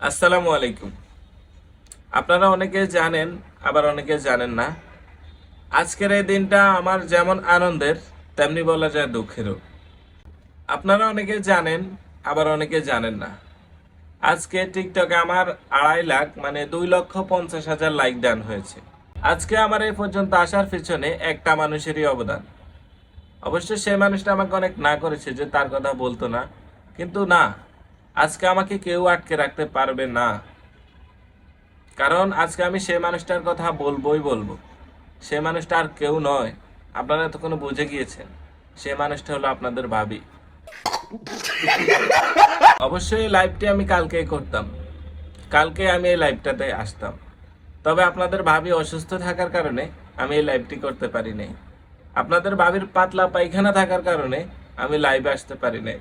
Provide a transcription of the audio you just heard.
আসসালামু আলাইকুম। আপনারা অনেকে জানেন, আবার অনেকে জানেন না। আজকের এই দিনটা আমার যেমন আনন্দের, তেমনি বলা যায় দুঃখেরও। আপনারা অনেকে জানেন, আবার অনেকে জানেন না। আজকে টিকটকে আমার 2.5 লাখ মানে 2,50,000 লাইক ডান হয়েছে। আজকে আমার এই পর্যন্ত আসার পিছনে একটা মানুষেরই অবদান। অবশ্যই সেই মানুষটা আমাকে অনেক না করেছে যে তার কথা বলতো না, কিন্তু না, আজকে আমাকে কেউ আটকে রাখতে পারবে না। কারণ আজকে আমি সেই মানুষটার কথা বলবোই বলবো। সে মানুষটা আর কেউ নয়, আপনারা এতক্ষণ বুঝে গিয়েছেন। সে মানুষটা হলো আপনাদের ভাবি। অবশ্যই এই লাইভটি আমি কালকেই করতাম, কালকে আমি এই লাইভটাতে আসতাম। তবে আপনাদের ভাবি অসুস্থ থাকার কারণে আমি এই লাইভটি করতে পারি নাই। আপনাদের ভাবির পাতলা পায়খানা থাকার কারণে আমি লাইভে আসতে পারি নাই।